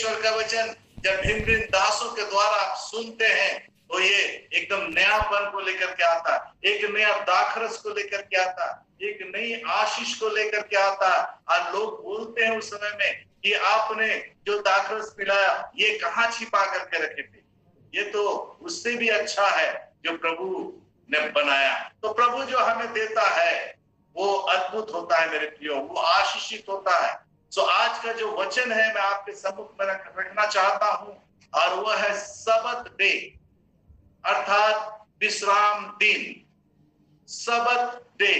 परमेश्वर का वचन जब भिन्न भिन्न दासों के द्वारा आप सुनते हैं तो ये एकदम नयापन को लेकर के आता, एक नया दाखरस को लेकर के आता, एक नई आशीष को लेकर के आता। और लोग बोलते हैं उस समय में कि आपने जो दाखरस पिलाया ये कहाँ छिपा करके रखे थे, ये तो उससे भी अच्छा है जो प्रभु ने बनाया। तो प्रभु जो हमें देता है वो अद्भुत होता है मेरे प्रियो, वो आशीषित होता है। सो आज का जो वचन है मैं आपके सम्मुख में रखना चाहता हूं और वह है सबत डे, अर्थात विश्राम दिन। सबत डे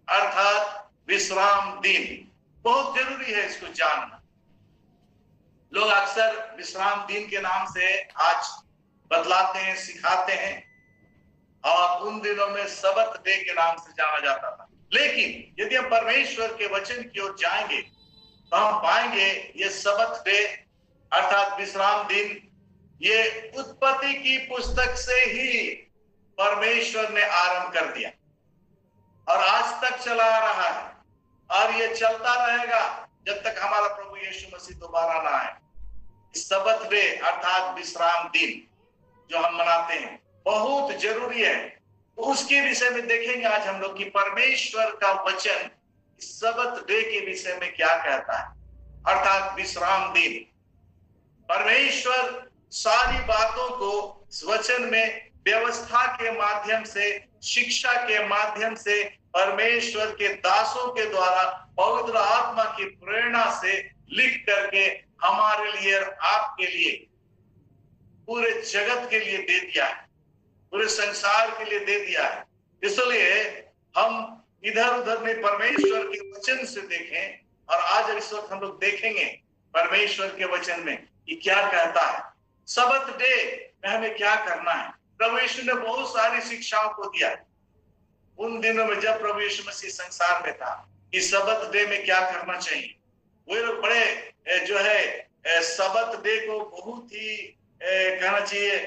अर्थात विश्राम दिन, बहुत जरूरी है इसको जानना। लोग अक्सर विश्राम दिन के नाम से आज बतलाते हैं, सिखाते हैं, और उन दिनों में सबत डे के नाम से जाना जाता था। लेकिन यदि हम परमेश्वर के वचन की ओर जाएंगे तो हम पाएंगे ये सबत डे अर्थात विश्राम दिन ये उत्पत्ति की पुस्तक से ही परमेश्वर ने आरंभ कर दिया और आज तक चला आ रहा है, और ये चलता रहेगा जब तक हमारा प्रभु यीशु मसीह दोबारा ना आए। सबत डे अर्थात विश्राम दिन जो हम मनाते हैं बहुत जरूरी है। तो उसके विषय में देखेंगे आज हम लोग कि परमेश्वर का वचन सबत डे के विषय में क्या कहता है, अर्थात विश्राम दिन। परमेश्वर सारी बातों को वचन में व्यवस्था के माध्यम से, शिक्षा के माध्यम से, परमेश्वर के दासों के द्वारा पवित्र आत्मा की प्रेरणा से लिख करके हमारे लिए, आपके लिए, पूरे जगत के लिए दे दिया है, पूरे संसार के लिए दे दिया है। इसलिए हम इधर उधर में परमेश्वर के वचन से देखें, और आज इस वक्त हम लोग देखेंगे परमेश्वर के वचन में कि क्या कहता है। सबत डे में हमें क्या करना है। प्रभु यीशु ने बहुत सारी शिक्षाओं को दिया है उन दिनों में जब प्रभु यीशु मसीह संसार में था कि सबत डे में क्या करना चाहिए। वो लोग बड़े जो है सबत डे को बहुत ही कहना चाहिए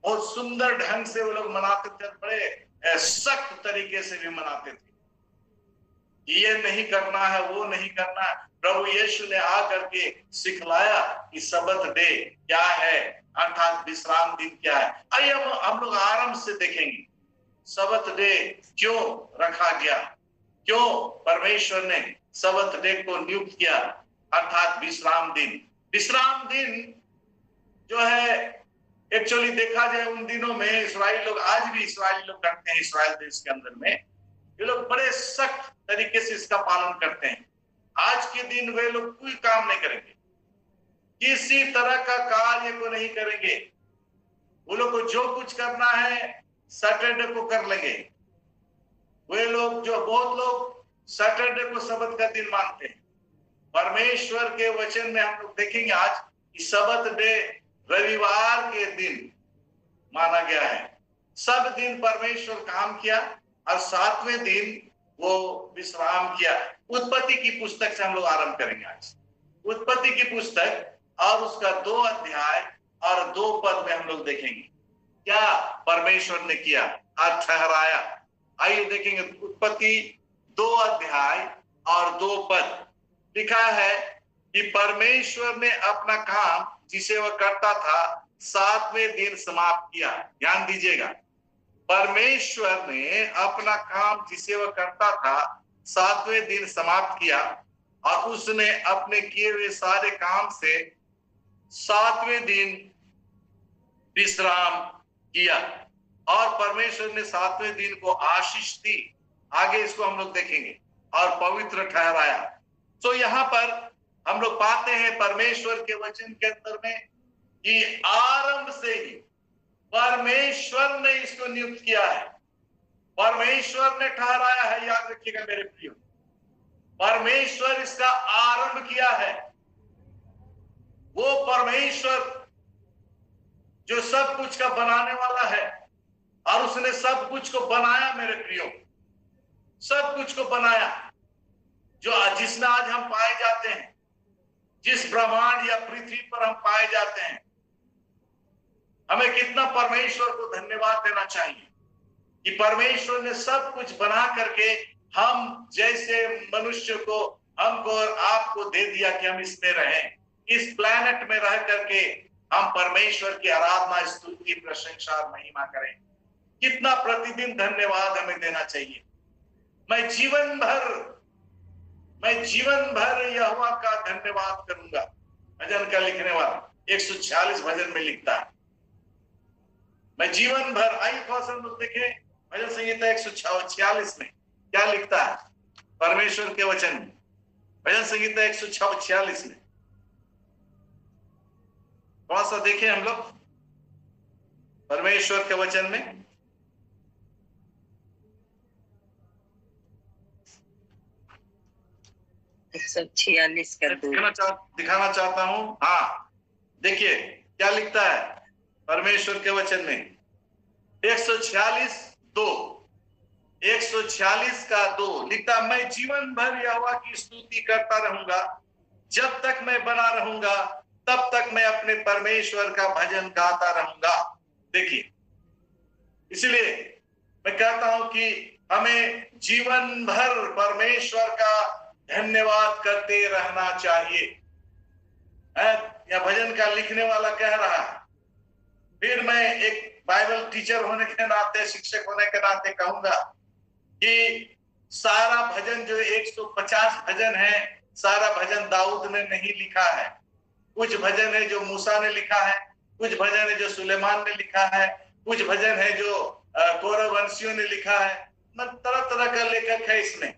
बहुत सुंदर ढंग से वो लोग मनाते थे, बड़े सख्त तरीके से भी मनाते थे। ये नहीं करना है, वो नहीं करना है। प्रभु यीशु ने आकर के सिखलाया कि सबत डे क्या है, अर्थात विश्राम दिन क्या है। आइए हम लोग आरंभ से देखेंगे सबत डे क्यों रखा गया, क्यों परमेश्वर ने सबत डे को नियुक्त किया, अर्थात विश्राम दिन। विश्राम दिन जो है एक्चुअली देखा जाए उन दिनों में इस्राएली लोग, आज भी इस्राएली लोग करते हैं, इस्राएल देश के अंदर में ये लोग बड़े सख्त तरीके से इसका पालन करते हैं। आज के दिन वे लोग कोई काम नहीं करेंगे, किसी तरह का कार्य को नहीं करेंगे। वो लोग को जो कुछ करना है सैटरडे को कर लेंगे। वे लोग जो बहुत लोग सैटरडे को सबत का दिन मानते हैं। परमेश्वर के वचन में हम लोग देखेंगे आज कि सबत डे रविवार के दिन माना गया है। सब दिन परमेश्वर काम किया और सातवें दिन वो विश्राम किया। उत्पत्ति की पुस्तक से हम लोग आरंभ करेंगे आज। उत्पत्ति की पुस्तक और उसका 2 अध्याय और 2 पद में हम लोग देखेंगे क्या परमेश्वर ने किया और ठहराया। आइए देखेंगे उत्पत्ति 2 अध्याय और 2 पद। लिखा है कि परमेश्वर ने अपना काम जिसे वह करता था 7वें दिन समाप्त किया। ध्यान दीजिएगा, परमेश्वर ने अपना काम जिसे वह करता था 7वें दिन समाप्त किया और उसने अपने किए हुए सारे काम से 7वें दिन विश्राम किया और परमेश्वर ने 7वें दिन को आशीष दी। आगे इसको हम लोग देखेंगे और पवित्र ठहराया। तो यहाँ पर हम लोग पाते हैं परमेश्वर के वचन के अंदर में कि आरंभ से ही परमेश्वर ने इसको नियुक्त किया है, परमेश्वर ने ठहराया है। याद रखिएगा मेरे प्रियो, परमेश्वर इसका आरंभ किया है। वो परमेश्वर जो सब कुछ का बनाने वाला है और उसने सब कुछ को बनाया मेरे प्रियो, सब कुछ को बनाया। जो जिसमें आज हम पाए जाते हैं, जिस ब्रह्मांड या पृथ्वी पर हम पाए जाते हैं, हमें कितना परमेश्वर को धन्यवाद देना चाहिए कि परमेश्वर ने सब कुछ बना करके हम जैसे मनुष्य को, हमको और आपको दे दिया कि हम इसमें रहें, इस प्लैनेट में रह करके हम परमेश्वर की आराधना, स्तुति, प्रशंसा और महिमा करें। कितना प्रतिदिन धन्यवाद हमें देना चाहिए। मैं जीवन भर यहोवा का धन्यवाद करूंगा। भजन का लिखने वाला 146 भजन में लिखता है, मैं जीवन भर। आइए थोड़ा सा लोग देखें भजन संहिता 146 में क्या लिखता है परमेश्वर के वचन में। भजन संहिता 146 में थोड़ा सा देखें हम लोग परमेश्वर के वचन में। दिखाना चाहता हूं। हाँ देखिए क्या लिखता है परमेश्वर के वचन में। 146 का 2 लिखता, मैं जीवन भर यहोवा की स्तुति करता रहूंगा, जब तक मैं बना रहूंगा तब तक मैं अपने परमेश्वर का भजन गाता रहूंगा। देखिए इसलिए मैं कहता हूं कि हमें जीवन भर परमेश्वर का धन्यवाद करते रहना चाहिए। या भजन का लिखने वाला कह रहा है। फिर मैं एक बाइबल टीचर होने के नाते, शिक्षक होने के नाते कहूंगा कि सारा भजन जो 150 भजन है, सारा भजन दाऊद ने नहीं लिखा है। कुछ भजन है जो मूसा ने लिखा है, कुछ भजन है जो सुलेमान ने लिखा है, कुछ भजन है जो कौरववंशियों ने लिखा है। तरह तरह का लेखक है। इसमें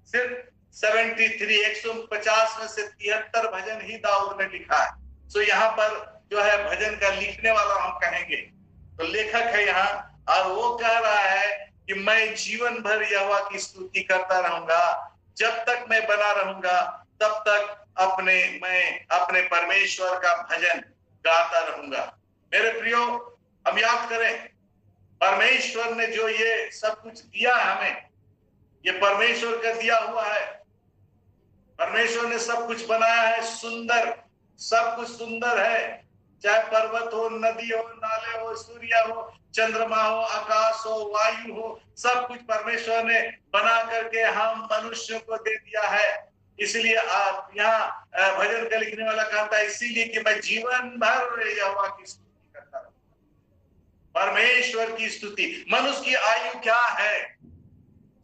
सिर्फ 150 में से 73 भजन ही दाऊद ने लिखा है। तो यहाँ पर जो है भजन का लिखने वाला हम कहेंगे तो लेखक है यहाँ, और वो कह रहा है कि मैं जीवन भर यहोवा की स्तुति करता रहूंगा, जब तक मैं बना रहूंगा तब तक मैं अपने परमेश्वर का भजन गाता रहूंगा। मेरे प्रियो, हम याद करें परमेश्वर ने जो ये सब कुछ दिया हमें, ये परमेश्वर का दिया हुआ है। परमेश्वर ने सब कुछ बनाया है सुंदर, सब कुछ सुंदर है। चाहे पर्वत हो, नदी हो, नाले हो, सूर्य हो, चंद्रमा हो, आकाश हो, वायु हो, सब कुछ परमेश्वर ने बना करके हम मनुष्यों को दे दिया है। इसलिए आप यहाँ भजन का लिखने वाला कहता है, इसीलिए कि मैं जीवन भर यहोवा की स्तुति करता रहूंगा। परमेश्वर की स्तुति। मनुष्य की आयु क्या है?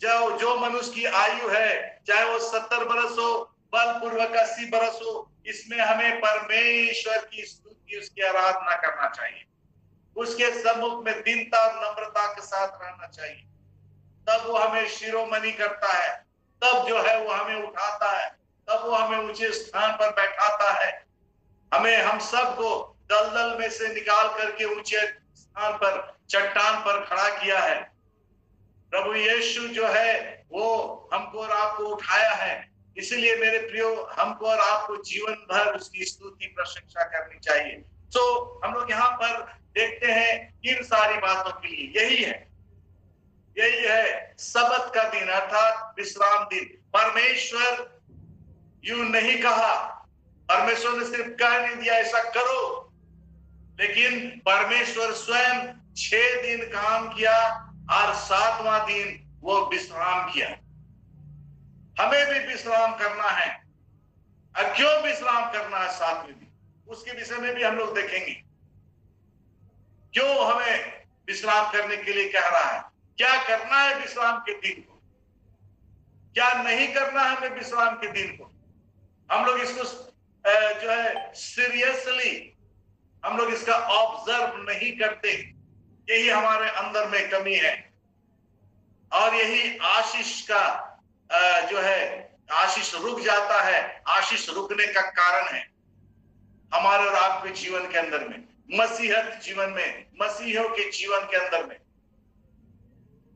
जो मनुष्य की आयु है, चाहे वो 70 बरस हो, बलपूर्वक 80 बरस हो, इसमें हमें परमेश्वर की स्तुति, उसकी आराधना करना चाहिए। उसके सम्मुख में दीनता और नम्रता के साथ रहना चाहिए। तब वो हमें शिरोमणि करता है, तब जो है वो हमें उठाता है, तब वो हमें ऊंचे स्थान पर बैठाता है। हम सबको दलदल में से निकाल करके ऊंचे स्थान पर, चट्टान पर खड़ा किया है। प्रभु यीशु जो है वो हमको और आपको उठाया है। इसलिए मेरे प्रियो, हमको और आपको जीवन भर उसकी स्तुति प्रशंसा करनी चाहिए। तो हम लोग यहाँ पर देखते हैं इन सारी बातों के लिए यही है सबत का दिन, अर्थात विश्राम दिन। परमेश्वर यूं नहीं कहा, परमेश्वर ने सिर्फ कह नहीं दिया ऐसा करो, लेकिन परमेश्वर स्वयं 6 दिन काम किया और 7वां दिन वो विश्राम किया। हमें भी विश्राम करना है। और क्यों विश्राम करना है 7वें दिन, उसके विषय में भी हम लोग देखेंगे। क्यों हमें विश्राम करने के लिए कह रहा है, क्या करना है विश्राम के दिन को, क्या नहीं करना है हमें विश्राम के दिन को। हम लोग इसको जो है सीरियसली हम लोग इसका ऑब्जर्व नहीं करते। यही हमारे अंदर में कमी है, और यही आशीष का जो है आशीष रुक जाता है। आशीष रुकने का कारण है हमारे और आपके जीवन के अंदर में, मसीहत जीवन में, मसीहियों के जीवन के अंदर में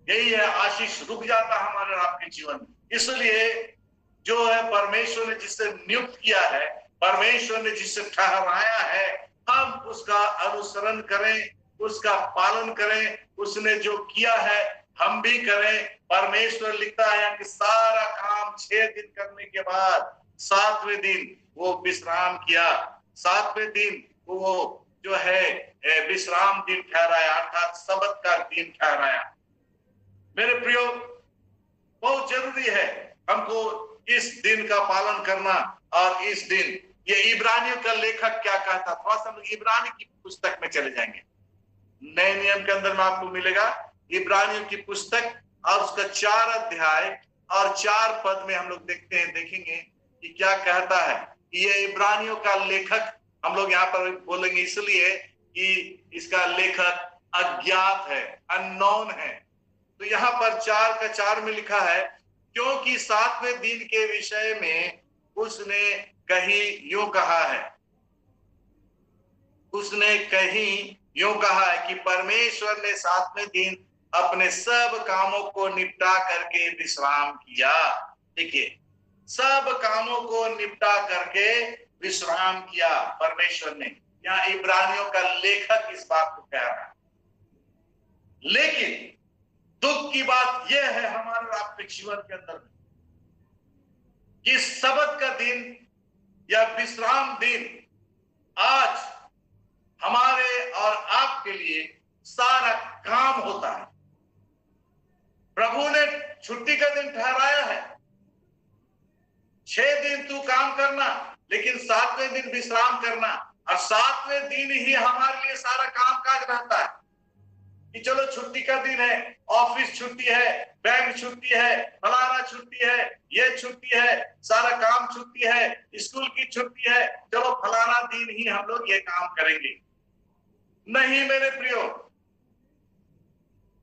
यही है, आशीष रुक जाता है हमारे और आपके जीवन में। इसलिए जो है परमेश्वर ने जिससे नियुक्त किया है, परमेश्वर ने जिससे ठहराया है, हम उसका अनुसरण करें, उसका पालन करें। उसने जो किया है हम भी करें। परमेश्वर लिखता है कि सारा काम 6 दिन करने के बाद 7वें दिन वो विश्राम किया। 7वें दिन वो जो है विश्राम दिन ठहराया, अर्थात सबत का दिन ठहराया। मेरे प्रियो, बहुत जरूरी है हमको इस दिन का पालन करना और इस दिन ये इब्रानियों का लेखक क्या कहता, थोड़ा सा हम इब्रानी की पुस्तक में चले जाएंगे। नए नियम के अंदर में आपको मिलेगा इब्रानियों की पुस्तक और उसका 4 अध्याय और 4 पद में हम लोग देखते हैं, देखेंगे कि क्या कहता है। ये इब्रानियों का लेखक हम लोग यहाँ पर बोलेंगे इसलिए कि इसका लेखक अज्ञात है, अननोन है। तो यहाँ पर 4 का 4 में लिखा है, क्योंकि 7वें दिन के विषय में उसने कहीं यूं कहा है, उसने कहीं यूं कहा है कि परमेश्वर ने 7वें दिन अपने सब कामों को निपटा करके विश्राम किया। देखिए, सब कामों को निपटा करके विश्राम किया परमेश्वर ने। यहाँ इब्रानियों का लेखक इस बात को कह रहा है। लेकिन दुख की बात यह है हमारे और आपके जीवन के अंदर में कि सबत का दिन या विश्राम दिन आज हमारे और आपके लिए सारा काम होता है। प्रभु ने छुट्टी का दिन ठहराया है, 6 दिन तू काम करना, लेकिन 7वें दिन विश्राम करना। और 7वें दिन ही हमारे लिए सारा काम काज रहता है कि चलो छुट्टी का दिन है, ऑफिस छुट्टी है, बैंक छुट्टी है, फलाना छुट्टी है, ये छुट्टी है, सारा काम छुट्टी है, स्कूल की छुट्टी है, चलो फलाना दिन ही हम लोग ये काम करेंगे। नहीं मेरे प्रियो,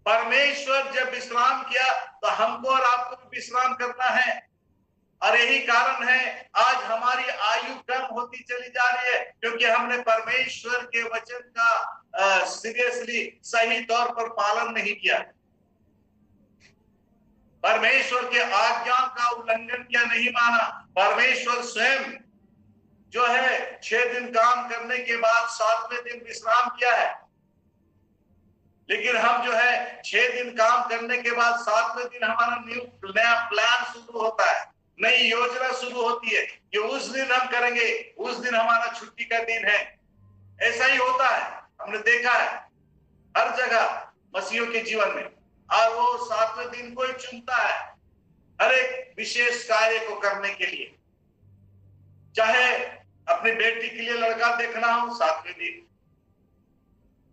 परमेश्वर जब विश्राम किया तो हमको और आपको भी विश्राम करना है। और यही कारण है आज हमारी आयु कम होती चली जा रही है, क्योंकि हमने परमेश्वर के वचन का सीरियसली सही तौर पर पालन नहीं किया, परमेश्वर के आज्ञा का उल्लंघन किया, नहीं माना। परमेश्वर स्वयं जो है 6 दिन काम करने के बाद 7वें दिन विश्राम किया है, लेकिन हम जो है 6 दिन काम करने के बाद 7वें दिन हमारा नया प्लान शुरू होता है, नई योजना शुरू होती है कि उस दिन हम करेंगे, उस दिन हमारा छुट्टी का दिन है। ऐसा ही होता है, हमने देखा है हर जगह मसीहियों के जीवन में। और वो 7वें दिन को ही चुनता है हर एक विशेष कार्य को करने के लिए, चाहे अपनी बेटी के लिए लड़का देखना हो 7वें दिन,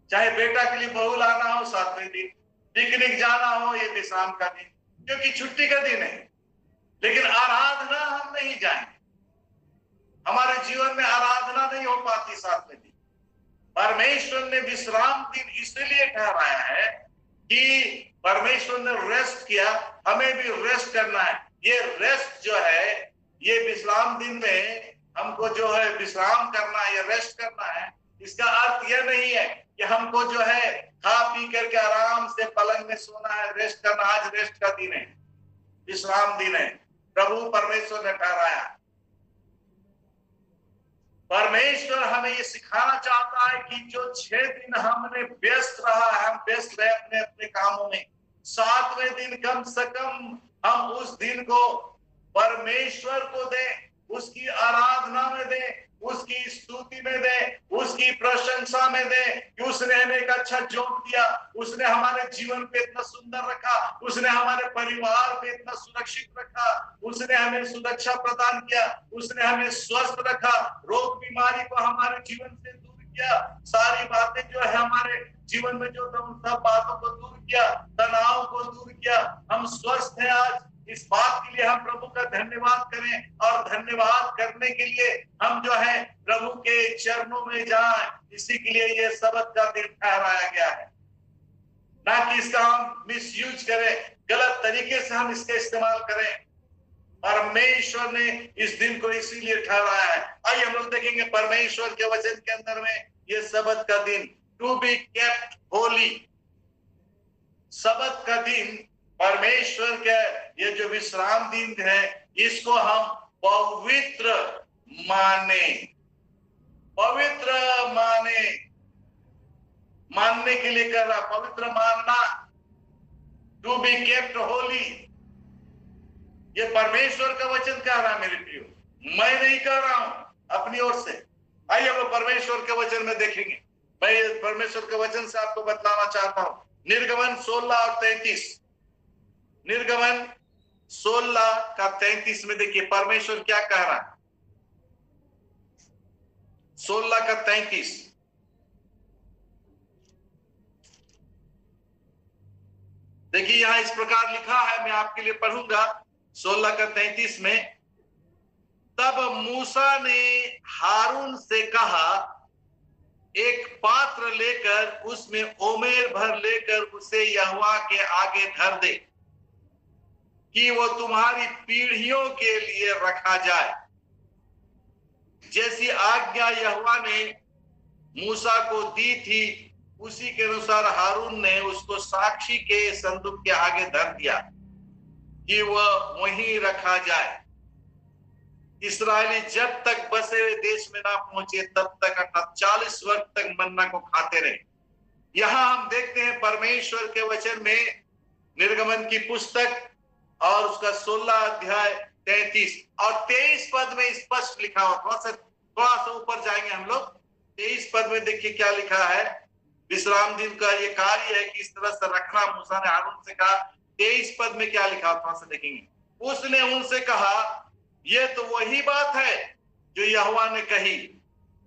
चाहे बेटा के लिए बहू लाना हो 7वें दिन, पिकनिक जाना हो, ये विश्राम का दिन, क्योंकि छुट्टी का दिन है। लेकिन आराधना हम नहीं जाएंगे, हमारे जीवन में आराधना नहीं हो पाती 7वें दिन। परमेश्वर ने विश्राम दिन इसलिए ठहराया है कि परमेश्वर ने रेस्ट किया, हमें भी रेस्ट करना है। ये रेस्ट जो है, ये विश्राम दिन में हमको जो है विश्राम करना है या रेस्ट करना है। इसका अर्थ यह नहीं है कि हमको जो है खा पी करके आराम से पलंग में सोना है, रेस्ट करना। आज रेस्ट का दिन है, विश्राम दिन है, प्रभु परमेश्वर ने ठहराया। परमेश्वर हमें ये सिखाना चाहता है कि जो 6 दिन हमने व्यस्त रहा है, हम व्यस्त रहे अपने अपने कामों में, 7वें दिन कम से कम हम उस दिन को परमेश्वर को दें, उसकी आराधना में दें, उसकी स्तुति में दें, उसकी प्रशंसा में दें कि उसने हमें एक अच्छा जॉब दिया, उसने हमारे जीवन पे इतना सुंदर रखा, उसने हमारे परिवार पे इतना सुरक्षित रखा, उसने हमें सुरक्षा प्रदान किया, उसने हमें स्वस्थ रखा, रोग बीमारी को हमारे जीवन से दूर किया, सारी बातें जो है हमारे जीवन में जो सब बातों को दूर किया, तनाव को दूर किया, हम स्वस्थ हैं। आज इस बात के लिए हम प्रभु का धन्यवाद करें, और धन्यवाद करने के लिए हम जो है प्रभु के चरणों में जाएं। इसी के लिए ये सबत का दिन ठहराया गया है, ना कि इसका हम मिसयूज करें, गलत तरीके से हम इसका इस्तेमाल करें। परमेश्वर ने इस दिन को इसीलिए ठहराया है। आइए हम लोग देखेंगे परमेश्वर के वचन के अंदर में ये सबत का दिन, टू बी केप्ट होली। सबत का दिन, परमेश्वर के ये जो विश्राम दिन है, इसको हम पवित्र माने, पवित्र माने, मानने के लिए कर रहा, पवित्र मानना, टू बी केप्ट होली, ये परमेश्वर का वचन कह रहा है मेरे प्रियो, मैं नहीं कह रहा हूं अपनी ओर से। आइए हम परमेश्वर के वचन में देखेंगे। मैं परमेश्वर के वचन से आपको बतलाना चाहता हूं। निर्गमन 16 और 33, निर्गमन 16 का 33 में देखिए परमेश्वर क्या कह रहा है। 16 का 33। देखिए यहां इस प्रकार लिखा है, मैं आपके लिए पढ़ूंगा 16 का 33 में। तब मूसा ने हारून से कहा, एक पात्र लेकर उसमें ओमेर भर लेकर उसे यहोवा के आगे धर दे कि वो तुम्हारी पीढ़ियों के लिए रखा जाए। जैसी आज्ञा यहोवा ने मूसा को दी थी उसी के अनुसार हारून ने उसको साक्षी के संदूक के आगे धर दिया कि वह वहीं रखा जाए। इस्राएली जब तक बसे हुए देश में ना पहुंचे तब तक अर्थात 40 वर्ष तक मन्ना को खाते रहे। यहां हम देखते हैं परमेश्वर के वचन में निर्गमन की पुस्तक और उसका 16 अध्याय 33 और 23 पद में स्पष्ट लिखा हुआ। थोड़ा सा ऊपर जाएंगे हम लोग। 23 पद में देखिए क्या लिखा है। विश्राम दिन का ये कार्य है कि इस तरह से रखना, मूसा ने हारून से कहा। 23 पद में क्या लिखा, थोड़ा सा देखेंगे। उसने उनसे कहा, ये तो वही बात है जो यहोवा ने कही,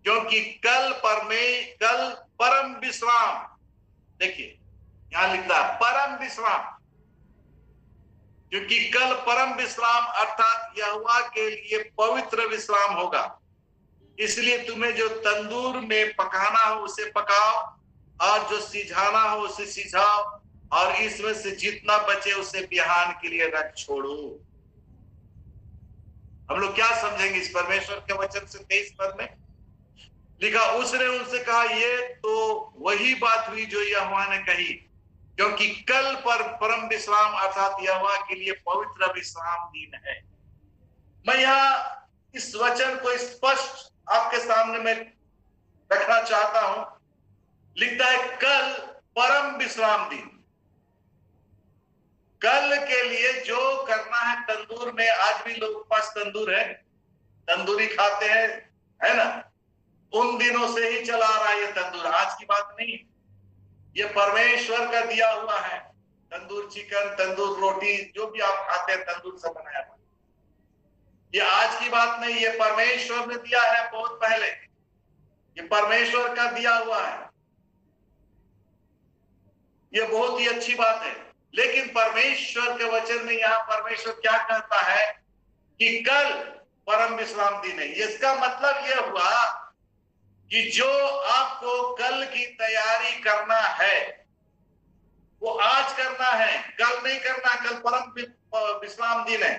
क्योंकि कल परम विश्राम, देखिए यहां लिखा है परम विश्राम, क्योंकि कल परम विश्राम अर्थात यहोवा के लिए पवित्र विश्राम होगा। इसलिए तुम्हें जो तंदूर में पकाना हो उसे पकाओ और जो सिझाना हो उसे सिझाओ और इसमें से जितना बचे उसे बिहान के लिए रख छोड़ो। हम लोग क्या समझेंगे इस परमेश्वर के वचन से? 23 पद में लिखा, उसने उनसे कहा, ये तो वही बात हुई जो यहोवा ने कही, क्योंकि कल पर परम विश्राम अर्थात यहोवा के लिए पवित्र विश्राम दिन है। मैं यहां इस वचन को स्पष्ट आपके सामने में रखना चाहता हूं। लिखता है कल परम विश्राम दिन। कल के लिए जो करना है तंदूर में, आज भी लोगों के पास तंदूर है, तंदूरी खाते हैं, है ना। उन दिनों से ही चला आ रहा है ये तंदूर, आज की बात नहीं। ये परमेश्वर का दिया हुआ है। तंदूर चिकन, तंदूर रोटी, जो भी आप खाते हैं तंदूर से बनाया हुआ। ये आज की बात नहीं, ये परमेश्वर ने दिया है बहुत पहले। ये परमेश्वर का दिया हुआ है। ये बहुत ही अच्छी बात है। लेकिन परमेश्वर के वचन में यहाँ परमेश्वर क्या कहता है कि कल परम विश्राम दिन है। इसका मतलब यह हुआ कि जो आपको कल की तैयारी करना है वो आज करना है, कल नहीं करना। कल परम विश्राम दिन है,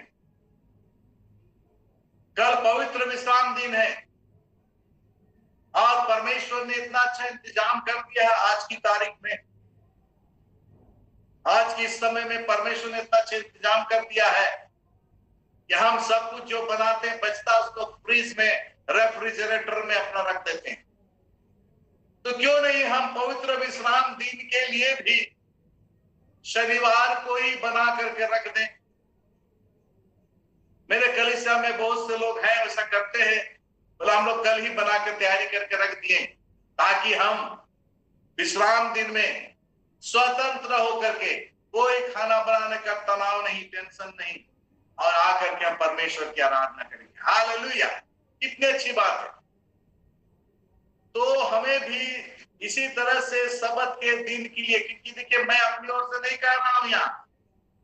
कल पवित्र विश्राम दिन है। और परमेश्वर ने इतना अच्छा इंतजाम कर दिया है आज की तारीख में, आज के इस समय में परमेश्वर ने इतना अच्छा इंतजाम कर दिया है कि हम सब कुछ जो बनाते हैं बचता उसको फ्रीज में, रेफ्रिजरेटर में अपना रख देते हैं। तो क्यों नहीं हम पवित्र विश्राम दिन के लिए भी शनिवार को ही बना करके रख दें। मेरे कलीसिया में बहुत से लोग हैं ऐसा करते हैं, बोला हम लोग कल ही बना के तैयारी करके रख दिए ताकि हम विश्राम दिन में स्वतंत्र होकर के, कोई खाना बनाने का तनाव नहीं, टेंशन नहीं, और आकर के हम परमेश्वर की आराधना करेंगे। हालेलुया, कितनी अच्छी बात है। तो हमें भी इसी तरह से सबत के दिन के लिए, क्योंकि देखिए मैं अपनी ओर से नहीं कह रहा हूं, यहाँ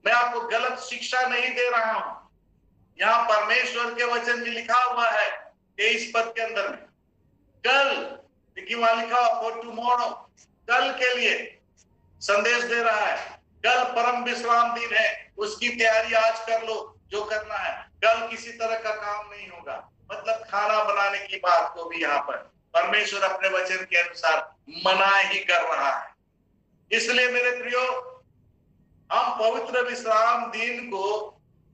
मैं आपको गलत शिक्षा नहीं दे रहा हूं। यहाँ परमेश्वर के वचन में लिखा हुआ है 23 पद के अंदर में, कल, देखिए वहां लिखा फॉर टुमारो, कल के लिए संदेश दे रहा है। कल परम विश्राम दिन है, उसकी तैयारी आज कर लो जो करना है। कल किसी तरह का काम नहीं होगा, मतलब खाना बनाने की बात को भी यहाँ पर परमेश्वर अपने वचन के अनुसार मना ही कर रहा है। इसलिए मेरे प्रियो, हम पवित्र विश्राम दिन को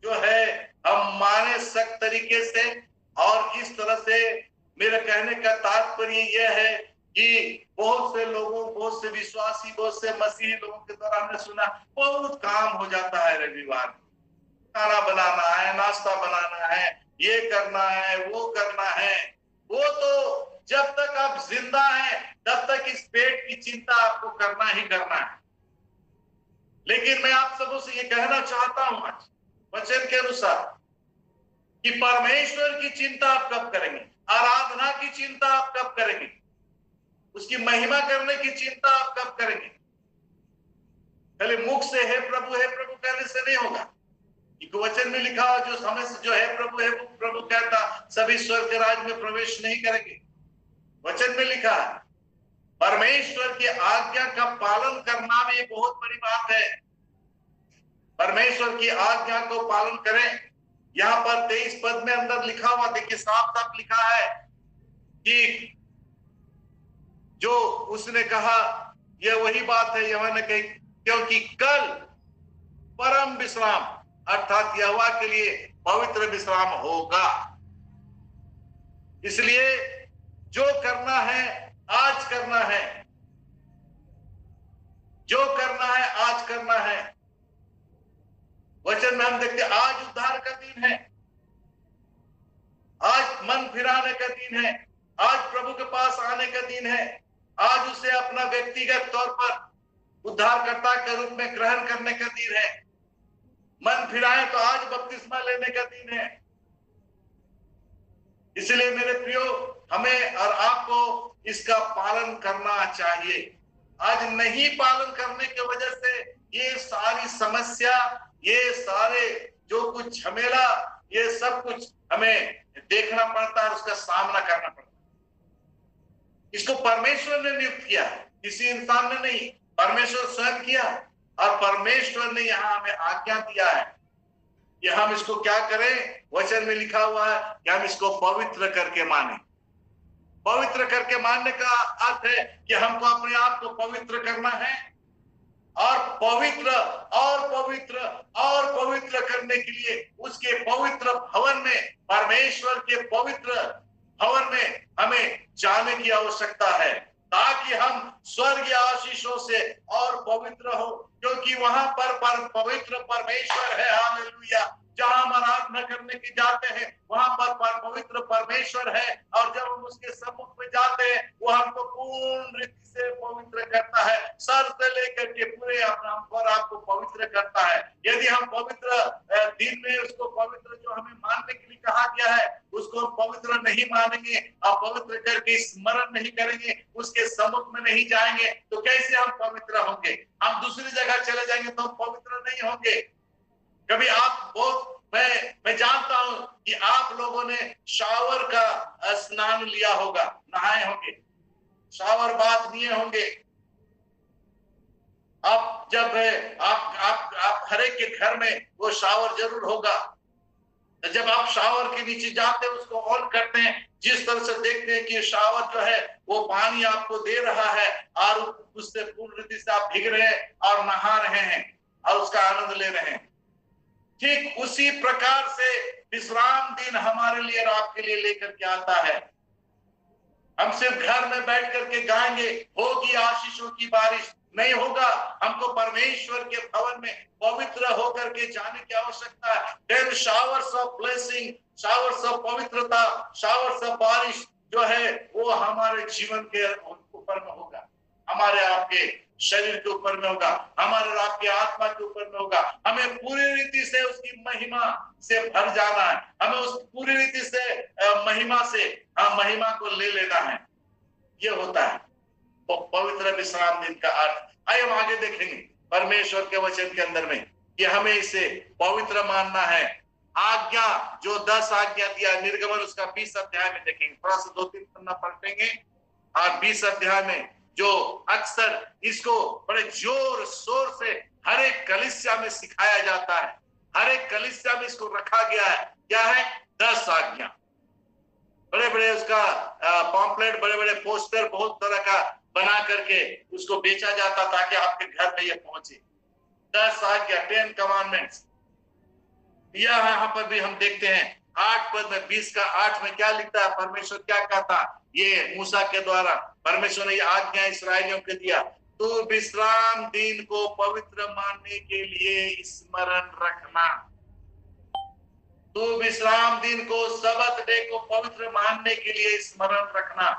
जो है हम माने सख्त तरीके से, और इस तरह से मेरे कहने का तात्पर्य यह है कि बहुत से लोगों, बहुत से विश्वासी, बहुत से मसीही लोगों के द्वारा हमने सुना बहुत काम हो जाता है रविवार, खाना बनाना है, नाश्ता बनाना है, ये करना है, वो करना है। वो तो जब तक आप जिंदा हैं तब तक इस पेट की चिंता आपको करना ही करना है। लेकिन मैं आप सबों से ये कहना चाहता हूं आज वचन के अनुसार कि परमेश्वर की चिंता आप कब करेंगे? आराधना की चिंता आप कब करेंगे? उसकी महिमा करने की चिंता आप कब करेंगे? खाली मुख से हे प्रभु कहने से नहीं होगा। एक वचन में लिखा जो समय से जो है प्रभु कहता सभी स्वर्ग के राज में प्रवेश नहीं करेंगे। वचन में लिखा है परमेश्वर की आज्ञा का पालन करना भी बहुत बड़ी बात है। परमेश्वर की आज्ञा को पालन करें। यहाँ पर 23 पद में अंदर लिखा हुआ देखिए, साफ साफ लिखा है कि जो उसने कहा यह वही बात है यहोवा ने कही, क्योंकि कल परम विश्राम अर्थात यहोवा के लिए पवित्र विश्राम होगा। इसलिए जो करना है आज करना है, जो करना है आज करना है। वचन में हम देखते आज उद्धार का दिन है, आज मन फिराने का दिन है, आज प्रभु के पास आने का दिन है, आज उसे अपना व्यक्तिगत तौर पर उद्धारकर्ता के रूप में ग्रहण करने का दिन है। मन फिराए तो आज बपतिस्मा लेने का दिन है। इसलिए मेरे प्रियो, हमें और आपको इसका पालन करना चाहिए। आज नहीं पालन करने की वजह से ये सारी समस्या, ये सारे जो कुछ झमेला, ये सब कुछ हमें देखना पड़ता है, उसका सामना करना पड़ता है। इसको परमेश्वर ने नियुक्त किया, किसी इंसान ने नहीं, परमेश्वर स्वयं किया। और परमेश्वर ने यहाँ हमें आज्ञा दिया है कि हम इसको क्या करें। वचन में लिखा हुआ है कि हम इसको पवित्र करके माने। पवित्र करके मानने का अर्थ है कि हमको अपने आप को पवित्र करना है और पवित्र और पवित्र और पवित्र करने के लिए उसके पवित्र भवन में, परमेश्वर के पवित्र भवन में हमें जाने की आवश्यकता है, ताकि हम स्वर्गीय आशीषों से और पवित्र हो, क्योंकि वहां पर पवित्र परमेश्वर है। हालेलुया। जहां हम आराधना करने के जाते हैं वहां पर पवित्र परमेश्वर है, और जब हम उसके सम्मुख में जाते हैं वो हमको पूर्ण रीति से पवित्र करता है, सर से लेकर के पूरे हमको और आपको पवित्र करता है। यदि हम पवित्र दिन में उसको पवित्र जो हमें मानने के लिए कहा गया है उसको हम पवित्र नहीं मानेंगे और पवित्र करके स्मरण नहीं करेंगे, उसके सम्मुख में नहीं जाएंगे, तो कैसे हम पवित्र होंगे? हम दूसरी जगह चले जाएंगे तो हम पवित्र नहीं होंगे। कभी आप बहुत मैं जानता हूं कि आप लोगों ने शावर का स्नान लिया होगा, नहाए होंगे, शावर बाथ लिए होंगे। आप जब आप हर एक के घर में वो शावर जरूर होगा। जब आप शावर के नीचे जाते हैं उसको ऑन करते हैं, जिस तरह से देखते हैं कि शावर जो है वो पानी आपको दे रहा है और उससे पूर्ण रीति से आप भीग रहे हैं और नहा रहे हैं और उसका आनंद ले रहे हैं। ठीक उसी प्रकार से विश्राम दिन हमारे लिए और आपके लिए लेकर के आता है। हम सिर्फ घर में बैठ करके गाएंगे होगी आशीषों की बारिश, नहीं होगा। हमको परमेश्वर के भवन में पवित्र होकर के जाने की आवश्यकता है। Then showers of blessing, showers of पवित्रता, शावर्स ऑफ बारिश जो है वो हमारे जीवन के ऊपर में होगा, हमारे आपके शरीर के ऊपर में होगा, हमारे और आपके आत्मा के ऊपर में होगा। हमें पूरी रीति से उसकी महिमा से भर जाना है, हमें उस पूरी रीति से महिमा से महिमा को ले लेना है। ये होता है तो पवित्र विश्राम दिन का अर्थ। आइए हम आगे देखेंगे परमेश्वर के वचन के अंदर में कि हमें इसे पवित्र मानना है। आज्ञा जो 10 आज्ञा दिया, निर्गमन उसका 20 अध्याय में देखेंगे, थोड़ा सा 2-3 पन्ना पलटेंगे और 20 अध्याय में जो अक्सर इसको बड़े जोर शोर से हर एक कलीसिया में सिखाया जाता है, हर एक कलीसिया में इसको रखा गया है। क्या है? 10 आज्ञा। बड़े बड़े उसका पॉम्पलेट, बड़े बड़े पोस्टर बहुत तरह का बना करके उसको बेचा जाता ताकि आपके घर में ये पहुंचे। 10 आज्ञा, 10 कमांडमेंट्स। यहाँ पर भी हम देखते हैं 8 पद में 20 का 8 में क्या लिखता है, परमेश्वर क्या कहता, ये मूसा के द्वारा परमेश्वर ने ये आज्ञा इसराइलियों को दिया, तू विश्राम दिन को पवित्र मानने के लिए स्मरण रखना। तू विश्राम दिन को, सबत डे को पवित्र मानने के लिए स्मरण रखना।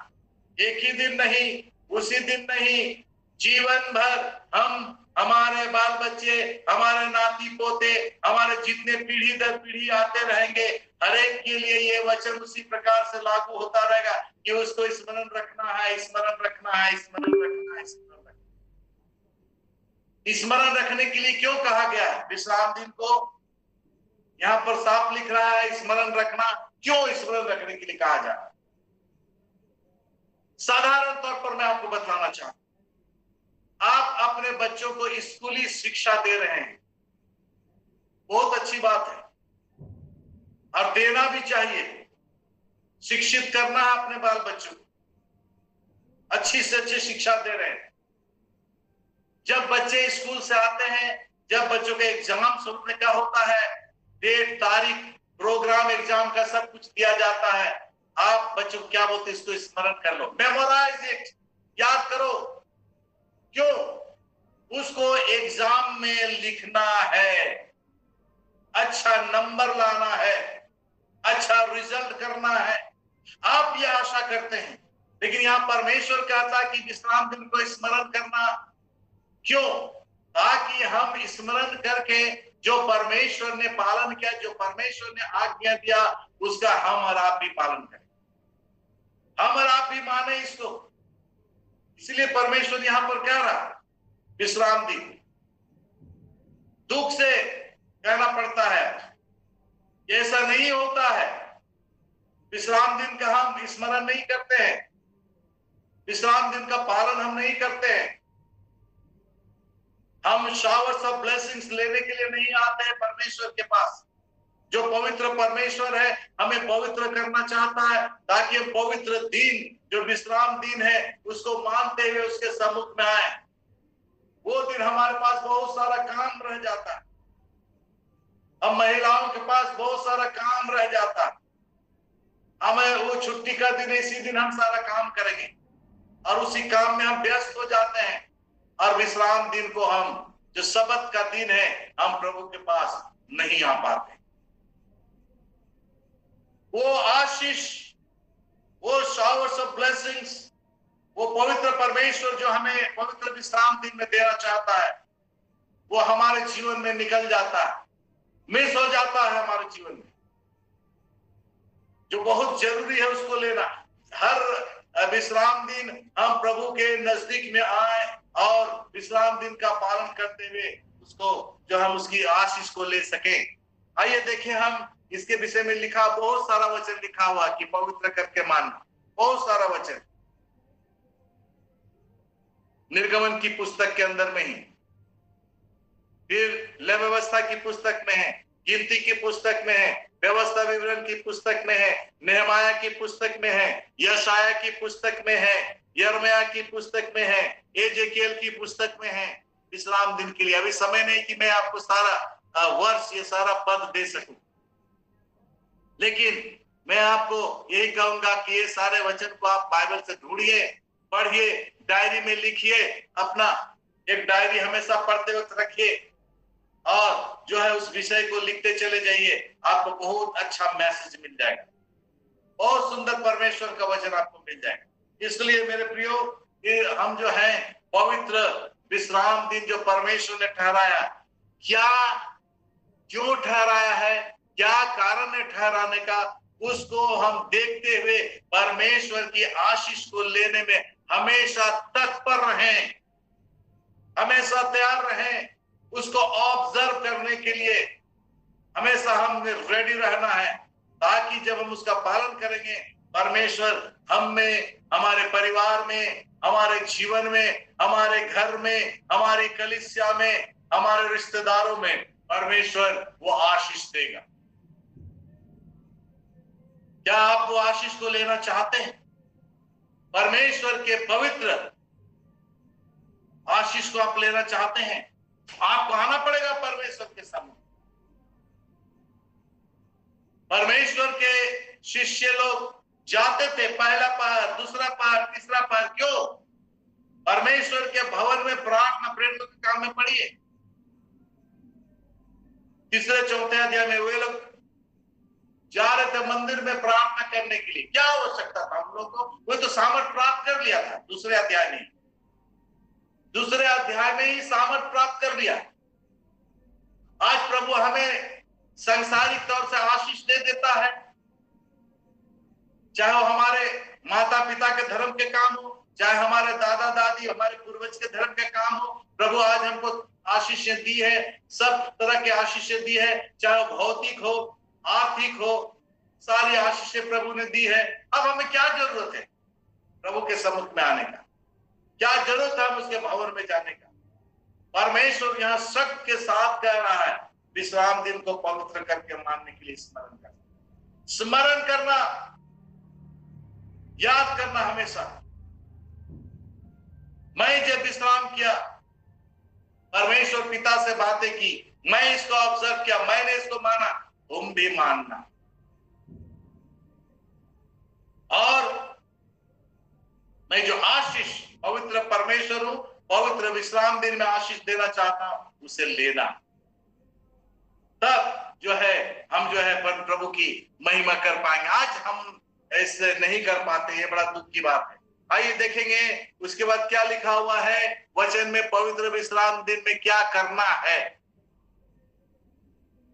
एक ही दिन नहीं, उसी दिन नहीं, जीवन भर हम हमारे बाल बच्चे, हमारे नाती पोते, हमारे जितने पीढ़ी दर पीढ़ी आते रहेंगे, हर एक के लिए ये वचन उसी प्रकार से लागू होता रहेगा कि उसको स्मरण रखना है, स्मरण रखना है, स्मरण रखना है, स्मरण रखना है। स्मरण रखने के लिए क्यों कहा गया है? विश्राम दिन को यहां पर साफ लिख रहा है स्मरण रखना। क्यों स्मरण रखने के लिए कहा जा रहा है? साधारण तौर पर मैं आपको बताना चाहता हूं, आप अपने बच्चों को स्कूली शिक्षा दे रहे हैं, बहुत अच्छी बात है और देना भी चाहिए। शिक्षित करना है अपने बाल बच्चों को, अच्छी से अच्छी शिक्षा दे रहे हैं। जब बच्चे स्कूल से आते हैं, जब बच्चों का एग्जाम सुनने का होता है, डेट तारीख प्रोग्राम एग्जाम का सब कुछ दिया जाता है, आप बच्चों को क्या बोलते हैं? इसको स्मरण कर लो, मेमोराइज इट, याद करो। क्यों? उसको एग्जाम में लिखना है, अच्छा नंबर लाना है, अच्छा रिजल्ट करना है, आप ये आशा करते हैं। लेकिन यहां परमेश्वर कहता है कि विश्राम दिन को स्मरण करना। क्यों? ताकि हम स्मरण करके जो परमेश्वर ने पालन किया, जो परमेश्वर ने आज्ञा दिया, उसका हम और आप भी पालन करें, हम और आप भी माने इसको। इसलिए परमेश्वर यहां पर कह रहा विश्राम दिन, दुख से कहना पड़ता है, ऐसा नहीं होता है। विश्राम दिन का हम स्मरण नहीं करते हैं, विश्राम दिन का पालन हम नहीं करते हैं। हम शावर्स ऑफ ब्लेसिंग्स लेने के लिए नहीं आते हैं परमेश्वर के पास। जो पवित्र परमेश्वर है हमें पवित्र करना चाहता है, ताकि हम पवित्र दिन, जो विश्राम दिन है, उसको मानते हुए उसके सम्मुख में आए। वो दिन हमारे पास बहुत सारा काम रह जाता है, हम महिलाओं के पास बहुत सारा काम रह जाता है। हमें वो छुट्टी का दिन, इसी दिन हम सारा काम करेंगे और उसी काम में हम व्यस्त हो जाते हैं। और विश्राम दिन को हम, जो सबत का दिन है, हम प्रभु के पास नहीं आ पाते। वो आशीष, वो शावर्स ऑफ ब्लेसिंग्स, वो पवित्र परमेश्वर जो हमें पवित्र विश्राम दिन में देना चाहता है, वो हमारे जीवन में निकल जाता है, मिस हो जाता है हमारे जीवन में। जो बहुत जरूरी है उसको लेना। हर विश्राम दिन हम प्रभु के नजदीक में आए और विश्राम दिन का पालन करते हुए उसको, जो हम उसकी आशीष को ले सके। आइए देखें, हम इसके विषय में लिखा, बहुत सारा वचन लिखा हुआ कि पवित्र करके मानना, बहुत सारा वचन निर्गमन की पुस्तक के अंदर में ही, फिर लय व्यवस्था की पुस्तक में है, गिनती की पुस्तक में है, व्यवस्था विवरण की पुस्तक में है, नेहमाया की पुस्तक में है, यशाया की पुस्तक में है, यिर्मयाह की पुस्तक में है, एजेकियल की पुस्तक में है। विश्राम दिन के लिए अभी समय नहीं कि मैं आपको सारा वर्ष, ये सारा पद दे सकूं, लेकिन मैं आपको यही कहूंगा कि ये सारे वचन को आप बाइबल से ढूंढिए, पढ़िए, डायरी में लिखिए। अपना एक डायरी हमेशा पढ़ते वक्त रखिए और जो है उस विषय को लिखते चले जाइए, आपको बहुत अच्छा मैसेज मिल जाएगा, बहुत सुंदर परमेश्वर का वचन आपको मिल जाएगा। इसलिए मेरे प्रियो, हम जो है पवित्र विश्राम दिन जो परमेश्वर ने ठहराया, क्या क्यों ठहराया है, क्या कारण है ठहराने का, उसको हम देखते हुए परमेश्वर की आशीष को लेने में हमेशा तत्पर रहें, हमेशा तैयार रहें। उसको ऑब्जर्व करने के लिए हमेशा हमें रेडी रहना है, ताकि जब हम उसका पालन करेंगे, परमेश्वर हम में, हमारे परिवार में, हमारे जीवन में, हमारे घर में, हमारी कलीसिया में, हमारे रिश्तेदारों में परमेश्वर वो आशीष देगा। क्या आप वो आशीष को लेना चाहते हैं? परमेश्वर के पवित्र आशीष को आप लेना चाहते हैं? आपको आना पड़ेगा परमेश्वर के सामने। परमेश्वर के शिष्य लोग जाते थे, पहला पहर, दूसरा पहर, तीसरा पहर। क्यों? परमेश्वर के भवन में प्रार्थना, प्रेरितों के काम में पढ़िए, तीसरे चौथे अध्याय में वे लोग जा रहे थे मंदिर में प्रार्थना करने के लिए। क्या आवश्यकता था हम लोग को? वो तो सामर्थ प्राप्त कर लिया था दूसरे अध्याय में। दूसरे अध्याय में ही सामर्थ प्राप्त कर लिया। आज प्रभु हमें सांसारिक तौर से आशीष दे देता है, चाहे वो हमारे माता पिता के धर्म के काम हो, चाहे हमारे दादा दादी हमारे पूर्वज के धर्म के काम हो। प्रभु आज हमको आशीषें दी है, सब तरह के आशीषें दी है, चाहे वो भौतिक हो आर्थिक हो, सारी आशीषें प्रभु ने दी है। अब हमें क्या जरूरत है प्रभु के सम्मुख में आने का? क्या जरूरत है हम उसके भवन में जाने का? परमेश्वर यहाँ सख्त के साथ कह रहा है, विश्राम दिन को पवित्र करके मानने के लिए स्मरण करना, याद करना हमेशा। मैं जब विश्राम किया, परमेश्वर पिता से बातें की, मैं इसको ऑब्जर्व किया, मैंने इसको माना, तुम भी मानना। और मैं जो आशीष पवित्र परमेश्वर हूं, पवित्र विश्राम दिन में आशीष देना चाहता हूं, उसे लेना। तब जो है हम जो है प्रभु की महिमा कर पाएंगे। आज हम ऐसे नहीं कर पाते, ये बड़ा दुख की बात है। आइए देखेंगे उसके बाद क्या लिखा हुआ है वचन में, पवित्र विश्राम दिन में क्या करना है।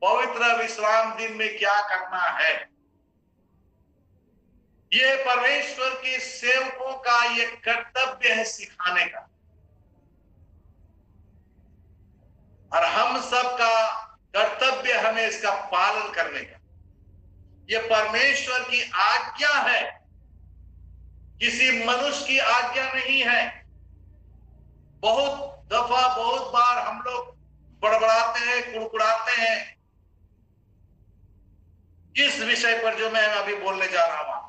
पवित्र विश्राम दिन में क्या करना है, ये परमेश्वर के सेवकों का ये कर्तव्य है सिखाने का, और हम सब का कर्तव्य हमें इसका पालन करने का। ये परमेश्वर की आज्ञा है, किसी मनुष्य की आज्ञा नहीं है। बहुत दफा बहुत बार हम लोग बड़बड़ाते हैं, कुड़कुड़ाते हैं इस विषय पर जो मैं अभी बोलने जा रहा हूं।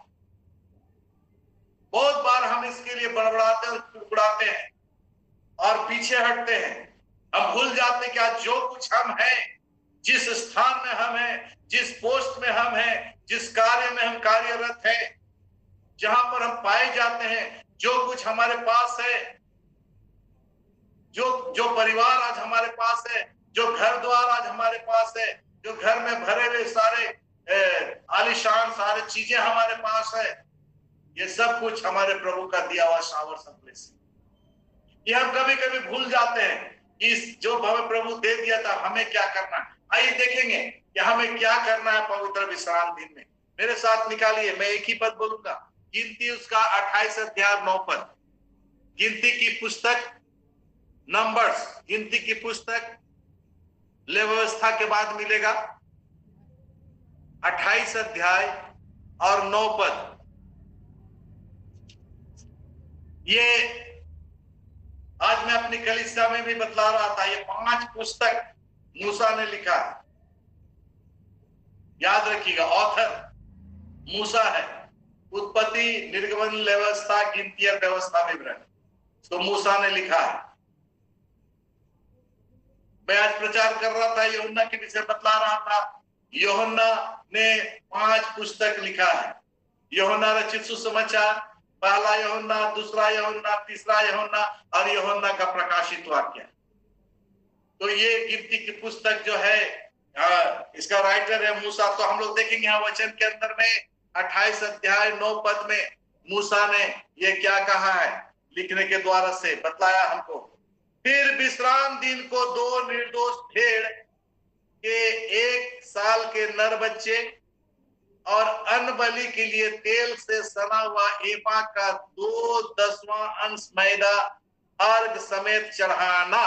बहुत बार हम इसके लिए बड़बड़ाते और कुड़कुड़ाते हैं और पीछे हटते हैं। हम भूल जाते कि आज जो कुछ हम हैं, जिस स्थान में हम हैं, जिस पोस्ट में हम हैं, जिस कार्य में हम कार्यरत हैं, जहां पर हम पाए जाते हैं, जो कुछ हमारे पास है, जो परिवार आज हमारे पास है, जो घर द्वार आज हमारे पास है, जो घर में भरे हुए सारे आलीशान सारे चीजें हमारे पास है, ये सब कुछ हमारे प्रभु का दिया हुआ शावर सप्लाई से। ये हम कभी कभी भूल जाते हैं कि जो हमें प्रभु दे दिया था हमें क्या करना है। आइए देखेंगे कि हमें क्या करना है पवित्र विश्राम दिन में। मेरे साथ निकालिए, मैं एक ही पद बोलूंगा, गिनती उसका 28 अध्याय 9 पद। गिनती की पुस्तक, नंबर्स, गिनती की पुस्तक ले व्यवस्था के बाद मिलेगा, 28 अध्याय और 9 पद। ये आज मैं अपनी कलीसिया में भी बतला रहा था, ये 5 पुस्तक मूसा ने लिखा है। याद रखिएगा, ऑथर मूसा है। उत्पत्ति, निर्गमन, व्यवस्था, गिनती और व्यवस्था विवरण, तो मूसा ने लिखा है। मैं आज प्रचार कर रहा था, यूहन्ना के विषय बतला रहा था। यूहन्ना ने 5 पुस्तक लिखा है। यूहन्ना रचित सुसमाचार, पहला यूहन्ना, दूसरा यूहन्ना, तीसरा यूहन्ना और यूहन्ना का प्रकाशित वाक्य। तो ये गिनती की पुस्तक जो है, इसका राइटर है मूसा। तो हम लोग देखेंगे यहाँ वचन के अंदर में 28 अध्याय 9 पद में मूसा ने ये क्या कहा है, लिखने के द्वारा से बतलाया हमको। फिर विश्राम दिन को 2 निर्दोष भेड़ के 1 साल के नर बच्चे और अन्न बलि के लिए तेल से सना हुआ एपा का 2/10वां अंश मैदा अर्घ समेत चढ़ाना।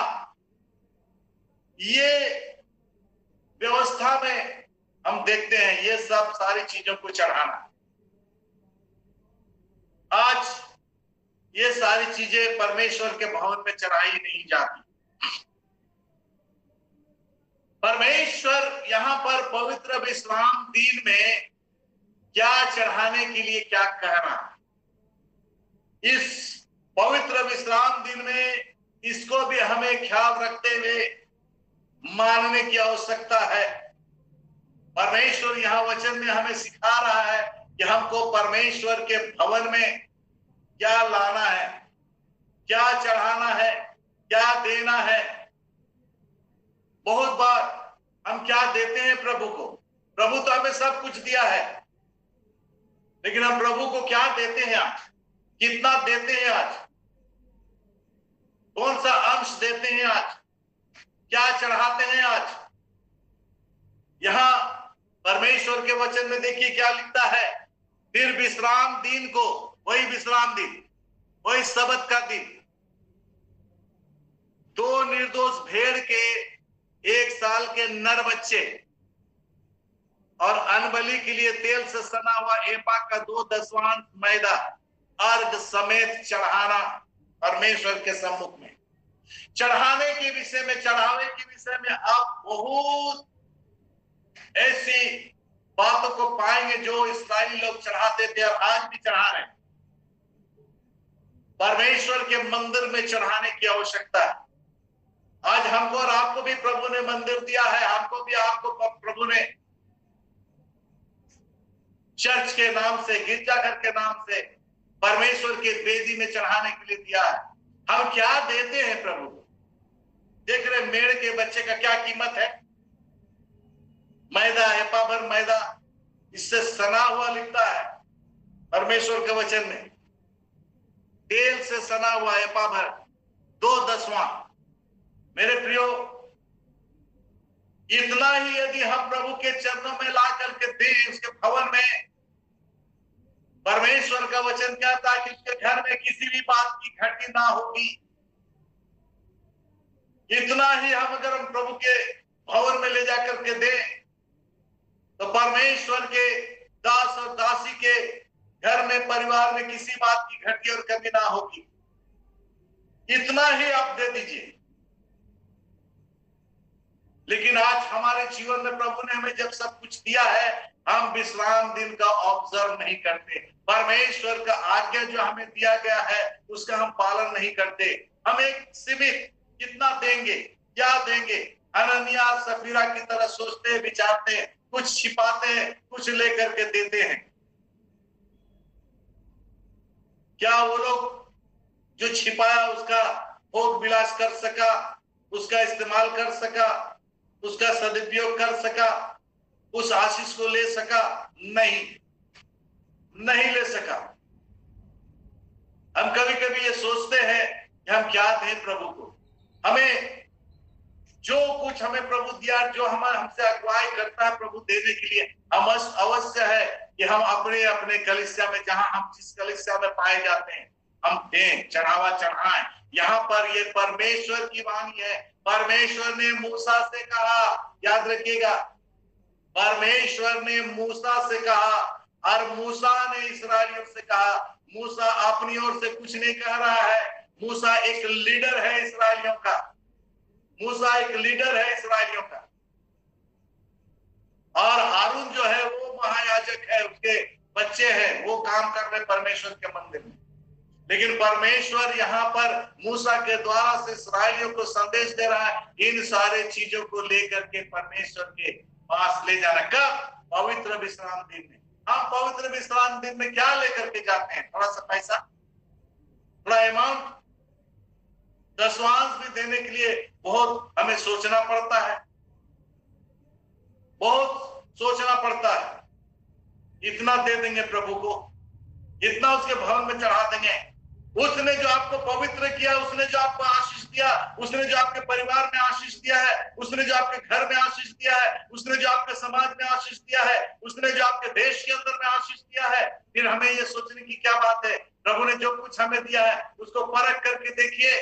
ये व्यवस्था में हम देखते हैं ये सब सारी चीजों को चढ़ाना। आज ये सारी चीजें परमेश्वर के भवन में चढ़ाई नहीं जाती। परमेश्वर यहाँ पर पवित्र विश्राम दिन में क्या चढ़ाने के लिए क्या कह रहा है। इस पवित्र विश्राम दिन में इसको भी हमें ख्याल रखते हुए मानने की आवश्यकता है। परमेश्वर यहाँ वचन में हमें सिखा रहा है कि हमको परमेश्वर के भवन में क्या लाना है, क्या चढ़ाना है, क्या देना है। बहुत बार हम क्या देते हैं प्रभु को? प्रभु तो हमें सब कुछ दिया है, लेकिन हम प्रभु को क्या देते हैं आज, कितना देते हैं आज? कौन सा अंश देते हैं आज, क्या चढ़ाते हैं आज। यहां परमेश्वर के वचन में देखिए क्या लिखता है, फिर विश्राम दिन को, वही विश्राम दिन, वही सबत का दिन, 2 निर्दोष भेड़ के 1 साल के नर बच्चे और अनबलि के लिए तेल से सना हुआ एपा का 2/10 मैदा अर्घ समेत चढ़ाना परमेश्वर के सम्मुख में। चढ़ाने के विषय में, चढ़ावे के विषय में आप बहुत ऐसी बातों को पाएंगे जो इस्राएली लोग चढ़ाते थे और आज भी चढ़ा रहे हैं। परमेश्वर के मंदिर में चढ़ाने की आवश्यकता है। आज हमको और आपको भी प्रभु ने मंदिर दिया है, हमको भी आपको प्रभु ने चर्च के नाम से, गिरजाघर के नाम से परमेश्वर के वेदी में चढ़ाने के लिए दिया है। हम क्या देते हैं प्रभु को? देख रहे मेढ़ के बच्चे का क्या कीमत है? मैदा, एपा भर मैदा, इससे सना हुआ लिखता है परमेश्वर के वचन में, तेल से सना हुआ एपा भर 2/10। मेरे प्रियो, इतना ही यदि हम प्रभु के चरणों में ला करके दें, उसके भवन में, परमेश्वर का वचन कहता है कि उसके घर में किसी भी बात की घटी ना होगी। इतना ही हम अगर हम प्रभु के भवन में ले जाकर के दें तो परमेश्वर के दास और दासी के घर में, परिवार में किसी बात की घटी और कमी ना होगी। इतना ही आप दे दीजिए। लेकिन आज हमारे जीवन में प्रभु ने हमें जब सब कुछ दिया है, हम विश्राम दिन का ऑब्जर्व नहीं करते। परमेश्वर का आज्ञा जो हमें दिया गया है उसका हम पालन नहीं करते। हम एक सीमित कितना देंगे, क्या देंगे, हनन्याह और सफीरा की तरह सोचते हैं, विचारते हैं, कुछ छिपाते हैं, कुछ लेकर के देते हैं। क्या वो लोग जो छिपाया उसका भोग विलास कर सका, उसका इस्तेमाल कर सका, उसका सदुपयोग कर सका, उस आशीष को ले सका? नहीं ले सका। हम कभी कभी ये सोचते हैं कि हम क्या दें प्रभु को। हमें जो कुछ हमें प्रभु दिया, जो हमसे अगुवाई करता है प्रभु देने के लिए, हम अवश्य है कि हम अपने अपने कलीसिया में, जहां हम जिस कलीसिया में पाए जाते हैं, हम दें, चढ़ावा चढ़ाएं। यहाँ पर ये परमेश्वर की वाणी है। परमेश्वर ने मूसा से कहा, याद रखिएगा, परमेश्वर ने मूसा से कहा और मूसा ने इस्राएलियों से कहा। मूसा अपनी ओर से कुछ नहीं कह रहा है, मूसा एक लीडर है इस्राएलियों का। मूसा एक लीडर है इस्राएलियों का, और हारून जो है वो महायाजक है, उसके बच्चे हैं, वो काम कर रहे परमेश्वर के मंदिर में। लेकिन परमेश्वर यहाँ पर मूसा के द्वारा से इस्राएलियों को संदेश दे रहा है, इन सारे चीजों को लेकर के परमेश्वर के पास ले जाना। कब? पवित्र विश्राम दिन में। हम पवित्र विश्राम दिन में क्या लेकर के जाते हैं? थोड़ा सा पैसा, थोड़ा अमाउंट, दशवांश भी देने के लिए बहुत हमें सोचना पड़ता है, बहुत सोचना पड़ता है। इतना दे देंगे प्रभु को, इतना उसके भवन में चढ़ा देंगे। उसने जो आपको पवित्र किया, उसने जो आपको आशीष दिया, उसने जो आपके परिवार में आशीष दिया है, उसने जो आपके घर में आशीष दिया है, उसने जो आपके समाज में आशीष दिया है, उसने जो आपके देश के अंदर में आशीष दिया है, फिर हमें ये सोचने की क्या बात है? प्रभु ने जो कुछ हमें दिया है उसको परख करके देखिए,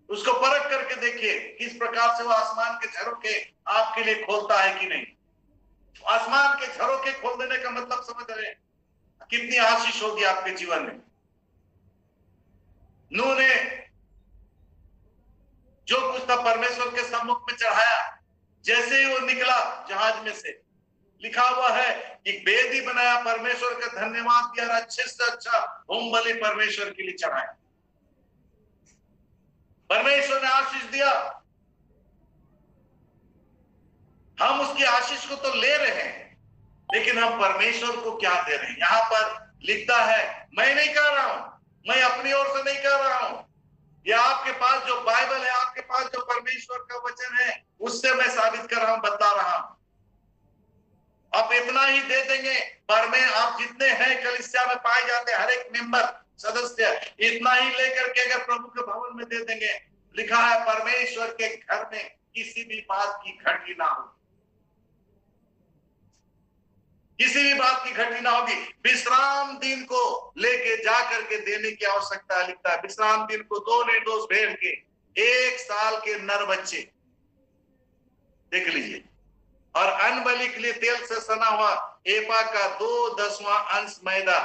उसको परख करके देखिए किस प्रकार से वो आसमान के झरोखे आपके लिए खोलता है कि नहीं। आसमान के झरोखे खोल देने का मतलब समझ रहे हैं? कितनी आशीष होगी आपके जीवन में। नूह ने जो कुछ था परमेश्वर के सम्मुख में चढ़ाया, जैसे ही वो निकला जहाज में से, लिखा हुआ है कि वेदी बनाया, परमेश्वर का धन्यवाद दिया, अच्छे से अच्छा होम बलि परमेश्वर के लिए चढ़ाया। परमेश्वर ने आशीष दिया, हम उसकी आशीष को तो ले रहे हैं, लेकिन हम परमेश्वर को क्या दे रहे हैं? यहाँ पर लिखता है, मैं नहीं कह रहा हूं, मैं अपनी ओर से नहीं कह रहा हूं, ये आपके पास जो बाइबल है, आपके पास जो परमेश्वर का वचन है, उससे मैं साबित कर रहा हूं, बता रहा हूं। आप इतना ही दे देंगे, पर में आप जितने हैं कलीसिया में पाए जाते हैं, हर एक मेंबर सदस्य इतना ही लेकर के अगर प्रभु के भवन में दे देंगे, लिखा है परमेश्वर के घर में किसी भी बात की घटी ना हो, किसी भी बात की घटी ना होगी। विश्राम दिन को लेके जा करके देने की आवश्यकता है। लिखता है विश्राम दिन को 2 निर्दोष भेड़ के 1 साल के नर बच्चे, देख लीजिए, और अन्न बलि के लिए तेल से सना हुआ एपा का 2/10वां अंश मैदा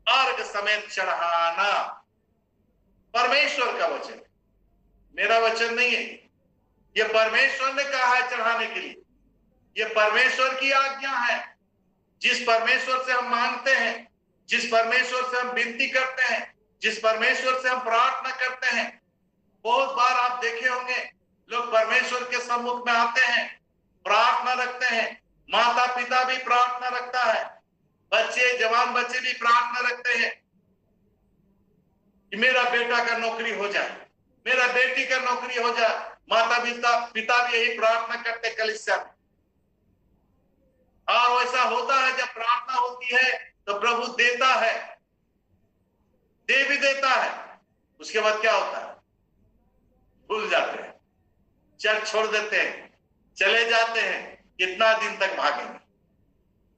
अर्घ समेत चढ़ाना। परमेश्वर का वचन, मेरा वचन नहीं है, यह परमेश्वर ने कहा है चढ़ाने के लिए। यह परमेश्वर की आज्ञा है। जिस परमेश्वर से हम मांगते हैं, जिस परमेश्वर से हम विनती करते हैं, जिस परमेश्वर से हम प्रार्थना करते हैं, बहुत बार आप देखे होंगे लोग परमेश्वर के सम्मुख में आते हैं, प्रार्थना रखते हैं, माता पिता भी प्रार्थना रखता है, बच्चे जवान बच्चे भी प्रार्थना रखते हैं कि मेरा बेटा का नौकरी हो जाए, मेरा बेटी का नौकरी हो जाए। माता पिता भी यही प्रार्थना करते कलीसिया में। और वैसा होता है, जब प्रार्थना होती है तो प्रभु देता है, दे भी देता है। उसके बाद क्या होता है? भूल जाते हैं, चर्च छोड़ देते हैं, चले जाते हैं। कितना दिन तक भागेंगे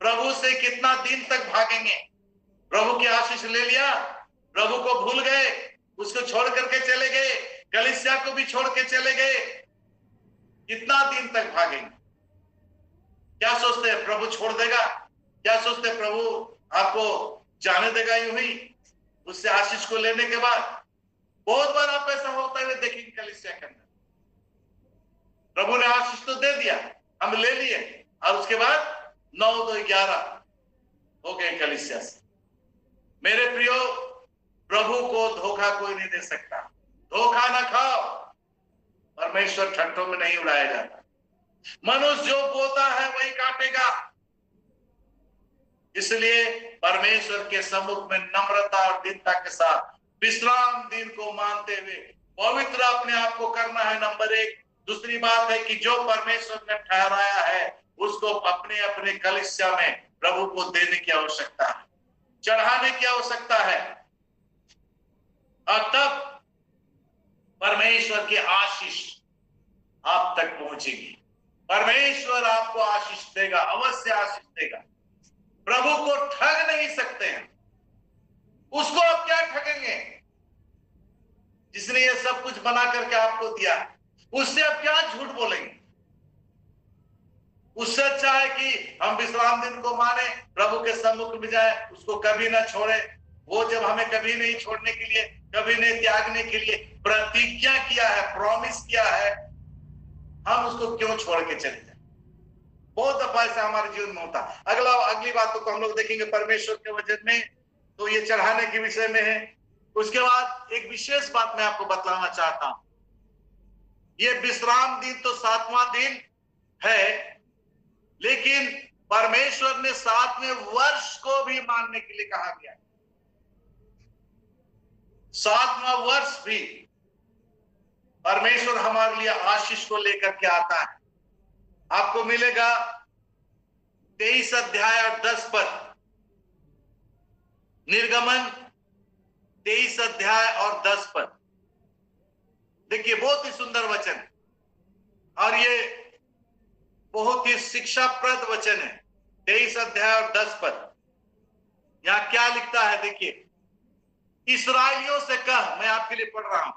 प्रभु से? कितना दिन तक भागेंगे? प्रभु की आशीष ले लिया, प्रभु को भूल गए, उसको छोड़ करके चले गए, कलीसिया को भी छोड़ के चले गए। कितना दिन तक भागेंगे? क्या सोचते हैं प्रभु छोड़ देगा? क्या सोचते हैं प्रभु आपको जाने देगा यूं ही उससे आशीष को लेने के बाद? बहुत बार आप ऐसा होता है देखेंगे कलीसिया के अंदर, प्रभु ने आशीष तो दे दिया, हम ले लिए, और उसके बाद 9 2 11 हो गए कलीसिया से। मेरे प्रियो, प्रभु को धोखा कोई नहीं दे सकता। धोखा ना खाओ, परमेश्वर ठट्ठों में नहीं उड़ाया जाता। मनुष्य जो बोता है वही काटेगा। इसलिए परमेश्वर के सम्मुख में नम्रता और दीनता के साथ विश्राम दिन को मानते हुए पवित्र अपने आप को करना है, नंबर 1। दूसरी बात है कि जो परमेश्वर ने ठहराया है उसको अपने अपने कलीसिया में प्रभु को देने की आवश्यकता है, चढ़ाने की आवश्यकता है, और तब परमेश्वर की आशीष आप तक पहुंचेगी। परमेश्वर आपको आशीष देगा, अवश्य आशीष देगा। प्रभु को ठग नहीं सकते हैं। उसको आप क्या ठगेंगे जिसने ये सब कुछ बना करके आपको दिया? उससे आप क्या झूठ बोलेंगे? उससे अच्छा है कि हम विश्राम दिन को माने, प्रभु के सम्मुख में जाए, उसको कभी ना छोड़े। वो जब हमें कभी नहीं छोड़ने के लिए, कभी नहीं त्यागने के लिए प्रतिज्ञा किया है, प्रॉमिस किया है, हम उसको क्यों छोड़ के चले जाए? बहुत दफा ऐसा हमारे जीवन में होता है। अगली बात तो हम लोग देखेंगे परमेश्वर के वचन में, तो ये चढ़ाने के विषय में है। उसके बाद एक विशेष बात मैं आपको बतलाना चाहता हूं। ये विश्राम दिन तो 7वां दिन है, लेकिन परमेश्वर ने 7वें वर्ष को भी मानने के लिए कहा गया। 7वां वर्ष भी परमेश्वर हमारे लिए आशीष को लेकर के आता है। आपको मिलेगा 23 अध्याय और 10 पद, निर्गमन 23 अध्याय और 10 पद। देखिए, बहुत ही सुंदर वचन, और ये बहुत ही शिक्षाप्रद वचन है। 23 अध्याय और 10 पद, यहां क्या लिखता है देखिए। इस्राएलियों से कह, मैं आपके लिए पढ़ रहा हूं,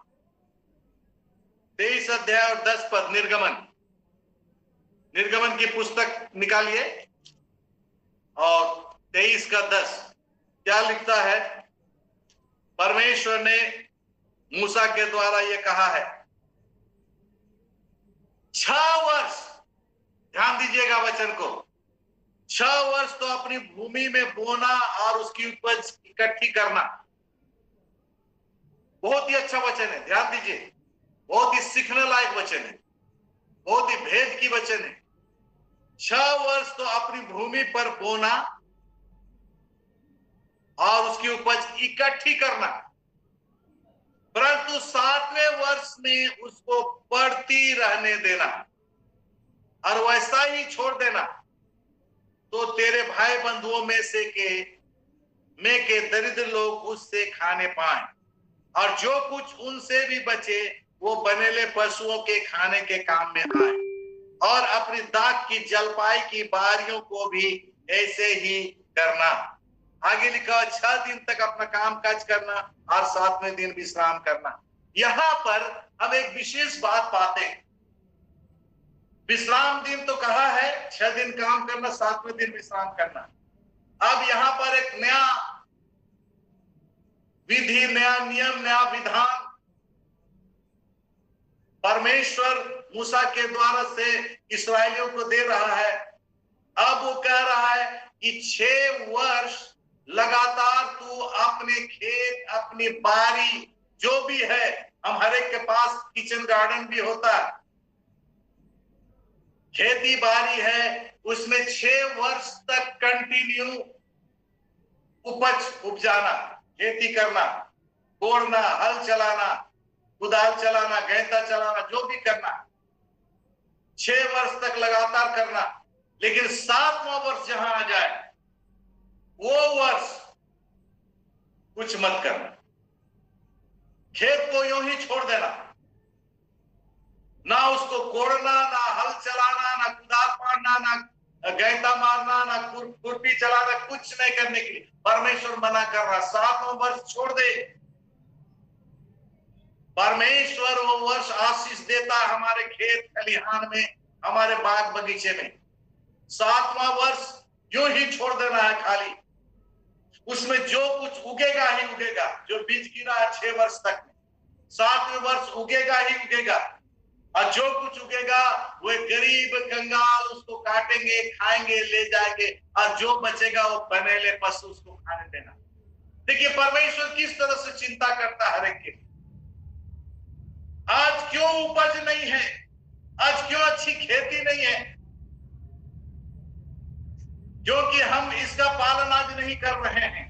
23 अध्याय और 10 पद, निर्गमन की पुस्तक निकालिए और 23 का 10 क्या लिखता है? परमेश्वर ने मूसा के द्वारा यह कहा है, 6 वर्ष, ध्यान दीजिएगा वचन को, 6 वर्ष तो अपनी भूमि में बोना और उसकी उपज इकट्ठी करना। बहुत ही अच्छा वचन है, ध्यान दीजिए, बहुत ही सीखने लायक वचन है, बहुत ही भेद की वचन है। 6 वर्ष तो अपनी भूमि पर बोना और उसकी उपज इकट्ठी करना, परंतु 7वें वर्ष में उसको बढ़ती रहने देना और वैसा ही छोड़ देना, तो तेरे भाई बंधुओं में से के में के दरिद्र लोग उससे खाने पाएं, और जो कुछ उनसे भी बचे वो बनेले पशुओं के खाने के काम में आए, और अपनी दाख की जलपाई की बारियों को भी ऐसे ही करना। आगे लिखा 6 दिन तक अपना काम काज करना और 7वें दिन विश्राम करना। यहां पर हम एक विशेष बात पाते हैं। विश्राम दिन तो कहा है 6 दिन काम करना, 7वें दिन विश्राम करना। अब यहां पर एक नया विधि, नया नियम, नया विधान परमेश्वर मूसा के द्वारा से इस्राएलियों को दे रहा है। अब वो कह रहा है कि 6 वर्ष लगातार तू अपने खेत, अपनी बारी जो भी है, हम हर एक के पास किचन गार्डन भी होता है, खेती बाड़ी है, उसमें 6 वर्ष तक कंटिन्यू उपज उपजाना, खेती करना, कोड़ना, हल चलाना, कुदाल चलाना, गैंता चलाना, जो भी करना 6 वर्ष तक लगातार करना। लेकिन 7वां वर्ष जहां आ जाए वो वर्ष कुछ मत करना, खेत को यूं ही छोड़ देना, ना उसको कोड़ना, ना हल चलाना, ना कुदाल पाड़ना, ना गैंता मारना, ना खुरपी चलाना, कुछ नहीं करने के लिए परमेश्वर मना कर रहा। 7वां वर्ष छोड़ दे। परमेश्वर वो वर्ष आशीष देता है हमारे खेत खलिहान में, हमारे बाग बगीचे में। 7वां वर्ष यूं ही छोड़ देना है खाली, उसमें जो कुछ उगेगा ही उगेगा। जो बीज गिरा है 6 वर्ष तक में, 7वें वर्ष उगेगा ही उगेगा, और जो कुछ उगेगा वो गरीब कंगाल उसको काटेंगे, खाएंगे, ले जाएंगे, और जो बचेगा वो बनेले पशु उसको खाने देना। देखिए परमेश्वर किस तरह से चिंता करता है हर एक के। आज क्यों उपज नहीं है, आज क्यों अच्छी खेती नहीं है? क्योंकि हम इसका पालन आज नहीं कर रहे हैं।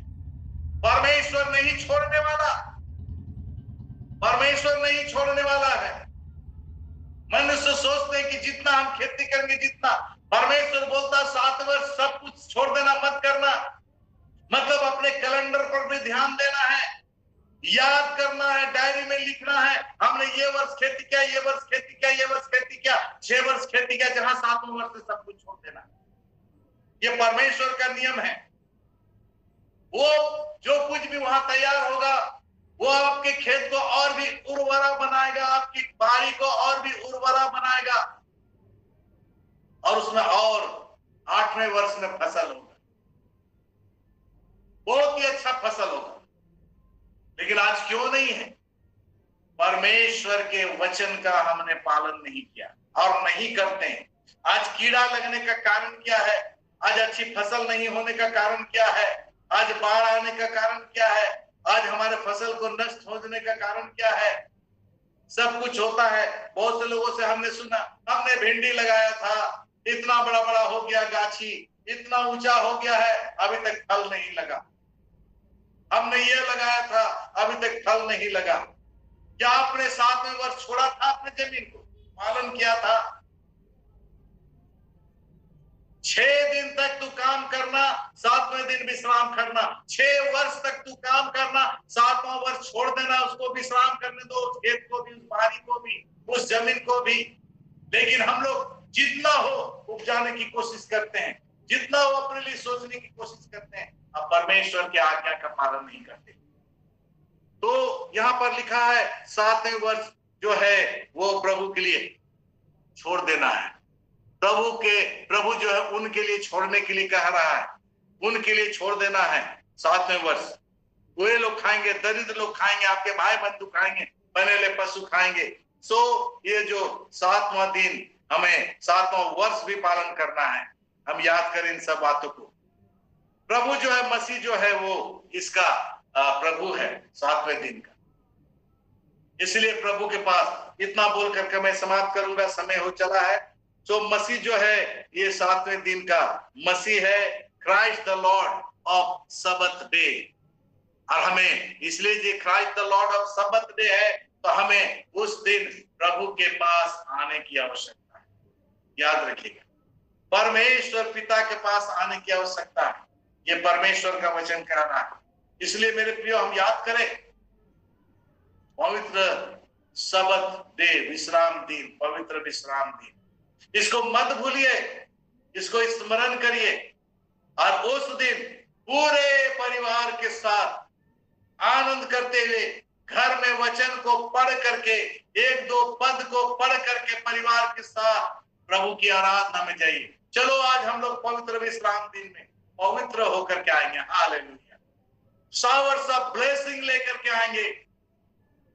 परमेश्वर नहीं छोड़ने वाला, परमेश्वर नहीं छोड़ने वाला है। मनुष्य सोचते हैं कि जितना हम खेती करेंगे, जितना, परमेश्वर बोलता 7 वर्ष सब कुछ छोड़ देना, मत करना। मतलब अपने कैलेंडर पर भी ध्यान देना है, याद करना है, डायरी में लिखना है, हमने ये वर्ष खेती किया, ये वर्ष खेती किया, ये वर्ष खेती किया, 6 वर्ष खेती किया, जहां 7वें वर्ष से सब कुछ छोड़ देना। ये परमेश्वर का नियम है। वो जो कुछ भी वहां तैयार होगा वो आपके खेत को और भी उर्वरा बनाएगा, आपकी बाड़ी को और भी उर्वरा बनाएगा, और उसमें और 8वें वर्ष में फसल होगा, बहुत ही अच्छा फसल होगा। लेकिन आज क्यों नहीं है? परमेश्वर के वचन का हमने पालन नहीं किया और नहीं करते हैं। आज कीड़ा लगने का कारण क्या है? आज अच्छी फसल नहीं होने का कारण क्या है? आज बाढ़ आने का कारण क्या है? आज हमारे फसल को नष्ट होने का कारण क्या है? सब कुछ होता है। बहुत से लोगों से हमने सुना, हमने भिंडी लगाया था, इतना बड़ा बड़ा हो गया गाछी, इतना ऊंचा हो गया है, अभी तक फल नहीं लगा। हमने ये लगाया था, अभी तक फल नहीं लगा। क्या आपने 7वें वर्ष छोड़ा था अपने जमीन को, पालन किया था? 6 दिन तक तू काम करना, 7वें दिन विश्राम करना। 6 वर्ष तक तू काम करना, 7वां वर्ष छोड़ देना, उसको विश्राम करने दो, उस खेत को भी, उस बारी को भी, उस जमीन को भी। लेकिन हम लोग जितना हो उपजाने की कोशिश करते हैं, जितना हो अपने लिए सोचने की कोशिश करते हैं, अब परमेश्वर की आज्ञा का पालन नहीं करते। तो यहाँ पर लिखा है 7वें वर्ष जो है वो प्रभु के लिए छोड़ देना है। प्रभु जो है उनके लिए छोड़ने के लिए कह रहा है, उनके लिए छोड़ देना है 7वें वर्ष। वे लोग खाएंगे, दरिद्र लोग खाएंगे, आपके भाई बंधु खाएंगे, बनेले पशु खाएंगे। सो ये जो 7वां दिन, हमें 7वां वर्ष भी पालन करना है। हम याद करें इन सब बातों को। प्रभु जो है, मसीह जो है, वो इसका प्रभु है 7वें दिन का। इसलिए प्रभु के पास इतना बोल करके मैं समाप्त करूंगा, समय हो चला है। तो मसीह जो है ये 7वें दिन का मसीह है, Christ the Lord of Sabbath day. और हमें इसलिए ये Christ the Lord of Sabbath day है, तो हमें उस दिन प्रभु के पास आने की आवश्यकता है। याद रखिएगा, परमेश्वर पिता के पास आने की आवश्यकता है। ये परमेश्वर का वचन कहना है। इसलिए मेरे प्रियो, हम याद करें पवित्र सबत डे, विश्राम दिन, पवित्र विश्राम दिन, इसको मत भूलिए, इसको स्मरण करिए। और उस दिन पूरे परिवार के साथ आनंद करते हुए घर में वचन को पढ़ करके, एक दो पद को पढ़ करके परिवार के साथ प्रभु की आराधना में जाइए। चलो आज हम लोग पवित्र विश्राम दिन में पवित्र होकर के आएंगे। हालेलुया। शावर्स ऑफ ब्लेसिंग लेकर के आएंगे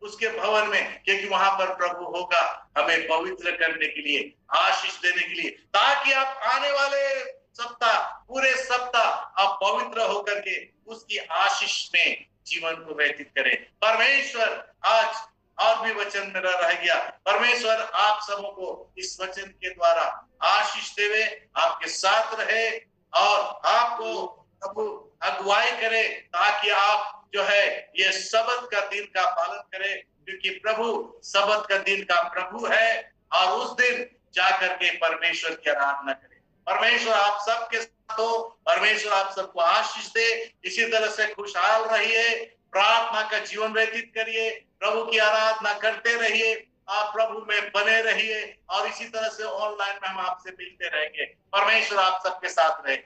उसके भवन में, क्योंकि वहां पर प्रभु होगा हमें पवित्र करने के लिए, आशीष देने के लिए, ताकि आप आने वाले सप्ताह, पूरे सप्ताह आप पवित्र होकर के उसकी आशीष में जीवन को व्यतीत करें। परमेश्वर आज और भी वचन मेरा रह गया, परमेश्वर आप सबों को इस वचन के द्वारा आशीष देवे, आपके साथ रहे और आपको प्रभु अगुवाई करे, ताकि आप जो है ये सबत का दिन का पालन करें, क्योंकि प्रभु सबत का दिन का प्रभु है। और उस दिन जाकर के परमेश्वर की आराधना करें। परमेश्वर आप सबके साथ हो, परमेश्वर आप सबको आशीष दे। इसी तरह से खुशहाल रहिए, प्रार्थना का जीवन व्यतीत करिए, प्रभु की आराधना करते रहिए, आप प्रभु में बने रहिए, और इसी तरह से ऑनलाइन में हम आपसे मिलते रहेंगे। परमेश्वर आप सबके साथ रहे।